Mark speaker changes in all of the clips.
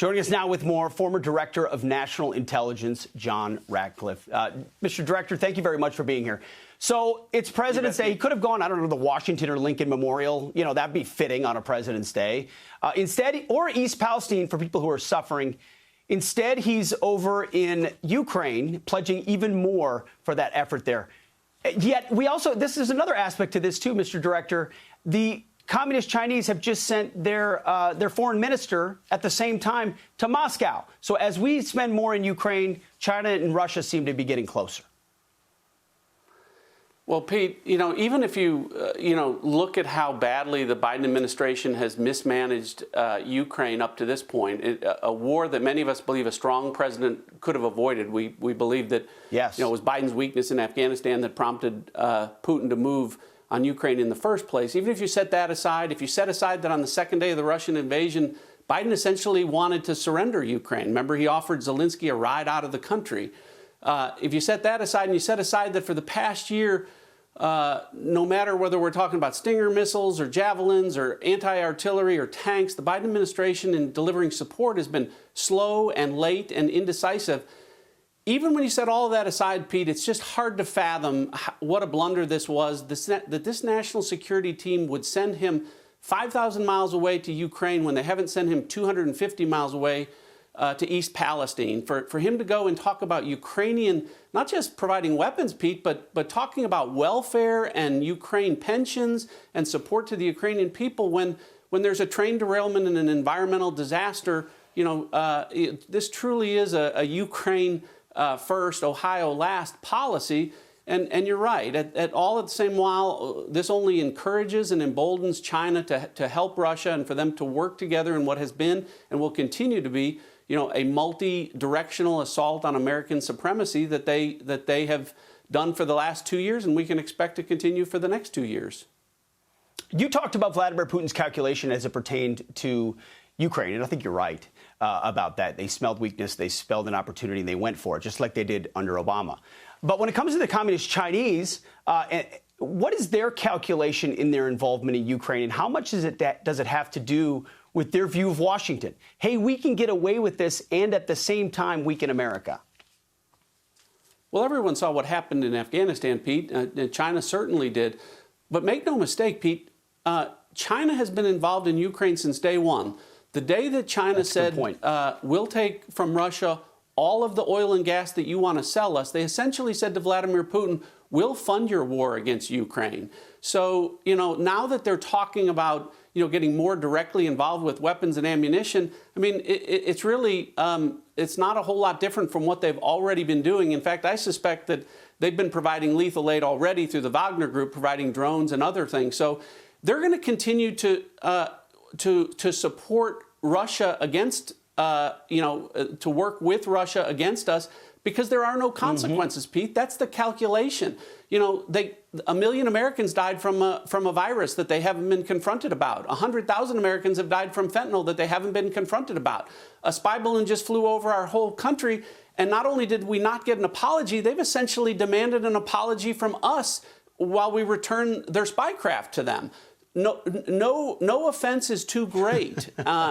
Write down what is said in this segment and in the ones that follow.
Speaker 1: Joining us now with more, former Director of National Intelligence, John Ratcliffe. Mr. Director, thank you very much for being here. So it's President's Day. He could have gone, I don't know, the Washington or Lincoln Memorial. You know, that'd be fitting on a President's Day. Instead, or East Palestine for people who are suffering. Instead, he's over in Ukraine, pledging even more for that effort there. Yet, we also, this is another aspect to this, too, Mr. Director. The Communist Chinese have just sent their foreign minister at the same time to Moscow. So as we spend more in Ukraine, China and Russia seem to be getting closer.
Speaker 2: Well, Pete, you know, even if you, look at how badly the Biden administration has mismanaged Ukraine up to this point, a war that many of us believe a strong president could have avoided. We believe that,
Speaker 1: yes,
Speaker 2: it was Biden's weakness in Afghanistan that prompted Putin to move on Ukraine in the first place. Even if you set that aside, if you set aside that on the second day of the Russian invasion, Biden essentially wanted to surrender Ukraine. Remember, he offered Zelensky a ride out of the country. If you set that aside and you set aside that for the past year, no matter whether we're talking about Stinger missiles or javelins or anti-artillery or tanks, the Biden administration in delivering support has been slow and late and indecisive. Even when you set all of that aside, Pete, it's just hard to fathom what a blunder this was, that this national security team would send him 5,000 miles away to Ukraine when they haven't sent him 250 miles away to East Palestine. For him to go and talk about Ukrainian, not just providing weapons, Pete, but talking about welfare and Ukraine pensions and support to the Ukrainian people when there's a train derailment and an environmental disaster. This truly is a Ukraine first, Ohio last policy. And you're right. At the same while, this only encourages and emboldens China to help Russia and for them to work together in what has been and will continue to be, a multi-directional assault on American supremacy that they have done for the last 2 years, and we can expect to continue for the next 2 years.
Speaker 1: You talked about Vladimir Putin's calculation as it pertained to Ukraine, and I think you're right about that. They smelled weakness, they smelled an opportunity, and they went for it, just like they did under Obama. But when it comes to the Communist Chinese, what is their calculation in their involvement in Ukraine, and how much does it have to do with their view of Washington? Hey, we can get away with this and at the same time weaken America.
Speaker 2: Well, everyone saw what happened in Afghanistan, Pete. China certainly did. But make no mistake, Pete, China has been involved in Ukraine since day one. The day that China said, we'll take from Russia all of the oil and gas that you want to sell us, they essentially said to Vladimir Putin, we'll fund your war against Ukraine. So, now that they're talking about, getting more directly involved with weapons and ammunition, I mean, it's really, it's not a whole lot different from what they've already been doing. In fact, I suspect that they've been providing lethal aid already through the Wagner Group, providing drones and other things. So they're going to continue to support Russia against, to work with Russia against us because there are no consequences, Pete. That's the calculation. 1 million Americans died from a virus that they haven't been confronted about. 100,000 Americans have died from fentanyl that they haven't been confronted about. A spy balloon just flew over our whole country, and not only did we not get an apology, they've essentially demanded an apology from us while we return their spy craft to them. No offense is too great.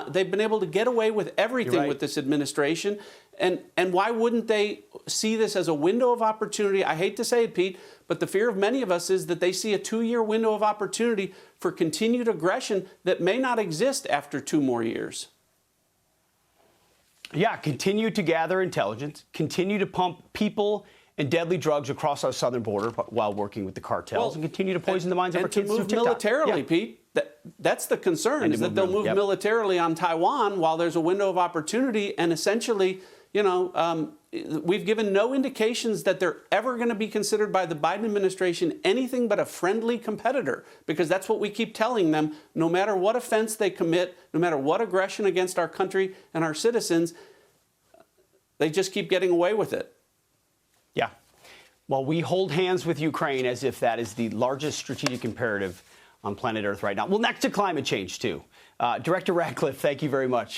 Speaker 2: They've been able to get away with everything with this administration. And why wouldn't they see this as a window of opportunity? I hate to say it, Pete, but the fear of many of us is that they see a 2-year window of opportunity for continued aggression that may not exist after 2 more years.
Speaker 1: Yeah, continue to gather intelligence, continue to pump people and deadly drugs across our southern border while working with the cartels, and continue to poison the minds of our kids through TikTok.
Speaker 2: And to move militarily, Pete, that's the concern, is that they'll move militarily on Taiwan while there's a window of opportunity. And essentially, we've given no indications that they're ever going to be considered by the Biden administration anything but a friendly competitor, because that's what we keep telling them. No matter what offense they commit, no matter what aggression against our country and our citizens, they just keep getting away with it.
Speaker 1: Yeah. Well, we hold hands with Ukraine as if that is the largest strategic imperative on planet Earth right now. Well, next to climate change, too. Director Ratcliffe, thank you very much.